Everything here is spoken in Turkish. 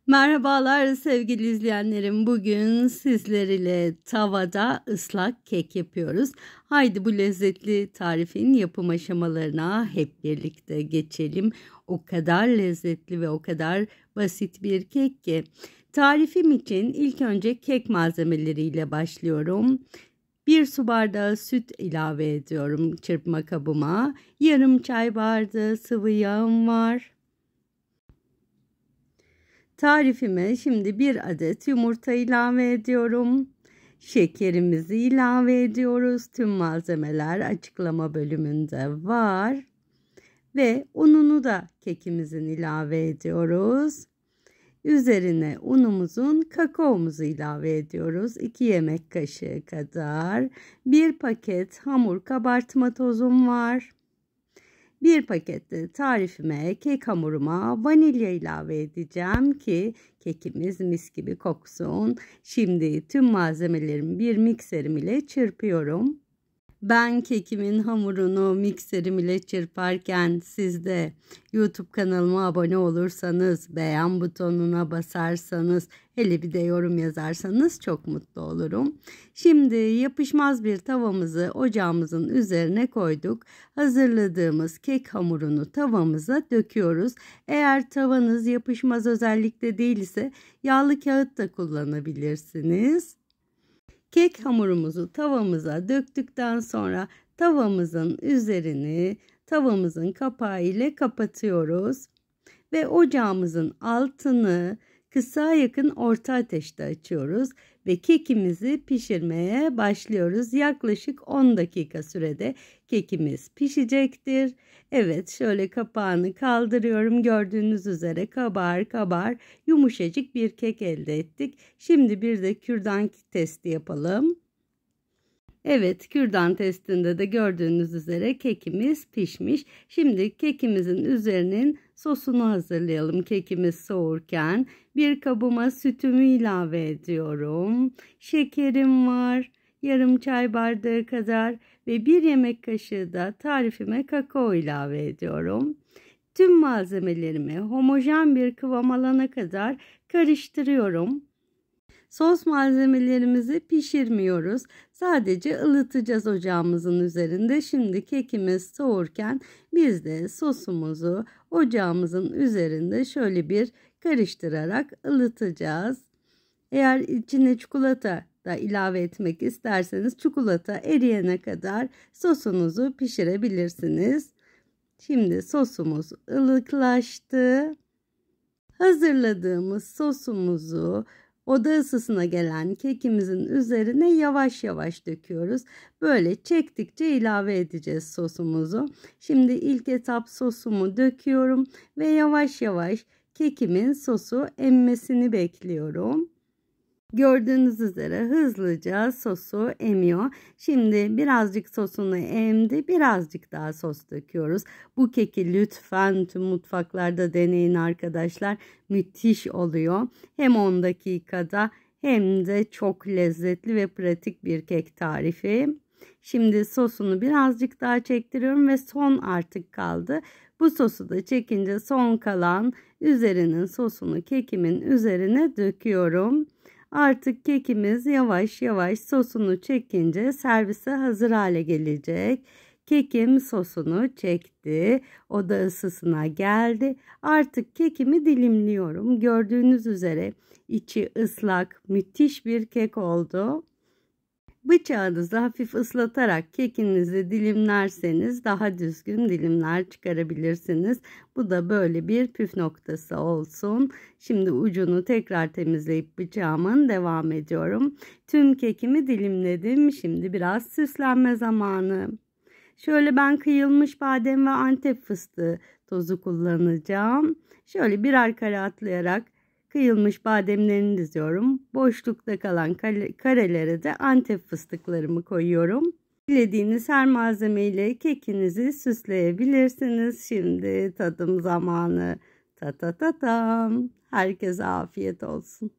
Merhabalar sevgili izleyenlerim. Bugün sizler ile tavada ıslak kek yapıyoruz. Haydi bu lezzetli tarifin yapım aşamalarına hep birlikte geçelim. O kadar lezzetli ve o kadar basit bir kek ki. Tarifim için ilk önce kek malzemeleriyle başlıyorum. 1 su bardağı süt ilave ediyorum çırpma kabıma. Yarım çay bardağı sıvı yağım var. Tarifime şimdi 1 adet yumurta ilave ediyorum. Şekerimizi ilave ediyoruz. Tüm malzemeler açıklama bölümünde var. Ve ununu da kekimizin ilave ediyoruz. Üzerine unumuzun kakaomuzu ilave ediyoruz. 2 yemek kaşığı kadar. 1 paket hamur kabartma tozum var. 1 pakette tarifime, kek hamuruma vanilya ilave edeceğim ki kekimiz mis gibi koksun. Şimdi tüm malzemelerimi bir mikserim ile çırpıyorum. Ben kekimin hamurunu mikserim ile çırparken siz de YouTube kanalıma abone olursanız, beğen butonuna basarsanız, hele bir de yorum yazarsanız çok mutlu olurum. Şimdi yapışmaz bir tavamızı ocağımızın üzerine koyduk. Hazırladığımız kek hamurunu tavamıza döküyoruz. Eğer tavanız yapışmaz özellikle değilse yağlı kağıt da kullanabilirsiniz. Kek hamurumuzu tavamıza döktükten sonra tavamızın üzerini tavamızın kapağı ile kapatıyoruz. Ve ocağımızın altını kısa yakın orta ateşte açıyoruz ve kekimizi pişirmeye başlıyoruz. Yaklaşık 10 dakika sürede kekimiz pişecektir. Evet, şöyle kapağını kaldırıyorum. Gördüğünüz üzere kabar yumuşacık bir kek elde ettik. Şimdi bir de kürdan testi yapalım. Evet, kürdan testinde de gördüğünüz üzere kekimiz pişmiş. Şimdi kekimizin üzerinin sosunu hazırlayalım. Kekimiz soğurken bir kabıma sütümü ilave ediyorum. Şekerim var, yarım çay bardağı kadar ve 1 yemek kaşığı da tarifime kakao ilave ediyorum. Tüm malzemelerimi homojen bir kıvam alana kadar karıştırıyorum. Sos malzemelerimizi pişirmiyoruz. Sadece ılıtacağız ocağımızın üzerinde. Şimdi kekimiz soğurken biz de sosumuzu ocağımızın üzerinde şöyle bir karıştırarak ılıtacağız. Eğer içine çikolata da ilave etmek isterseniz çikolata eriyene kadar sosunuzu pişirebilirsiniz. Şimdi sosumuz ılıklaştı. Hazırladığımız sosumuzu oda ısısına gelen kekimizin üzerine yavaş yavaş döküyoruz. Böyle çektikçe ilave edeceğiz sosumuzu. Şimdi ilk etap sosumu döküyorum ve yavaş yavaş kekimin sosu emmesini bekliyorum. Gördüğünüz üzere hızlıca sosu emiyor. Şimdi birazcık sosunu emdi. Birazcık daha sos döküyoruz. Bu keki lütfen tüm mutfaklarda deneyin arkadaşlar. Müthiş oluyor. Hem 10 dakikada hem de çok lezzetli ve pratik bir kek tarifi. Şimdi sosunu birazcık daha çektiriyorum ve son artık kaldı. Bu sosu da çekince son kalan üzerinin sosunu kekimin üzerine döküyorum. Artık kekimiz yavaş yavaş sosunu çekince servise hazır hale gelecek. Kekim sosunu çekti. Oda ısısına geldi. Artık kekimi dilimliyorum. Gördüğünüz üzere içi ıslak, müthiş bir kek oldu. Bıçağınızı hafif ıslatarak kekinizi dilimlerseniz daha düzgün dilimler çıkarabilirsiniz. Bu da böyle bir püf noktası olsun. Şimdi ucunu tekrar temizleyip bıçağımın devam ediyorum. Tüm kekimi dilimledim. Şimdi biraz süslenme zamanı. Şöyle ben kıyılmış badem ve Antep fıstığı tozu kullanacağım. Şöyle birer kare atlayarak kıyılmış bademlerini diziyorum. Boşlukta kalan karelere de Antep fıstıklarımı koyuyorum. Dilediğiniz her malzemeyle kekinizi süsleyebilirsiniz. Şimdi tadım zamanı. Ta ta ta tam. Herkese afiyet olsun.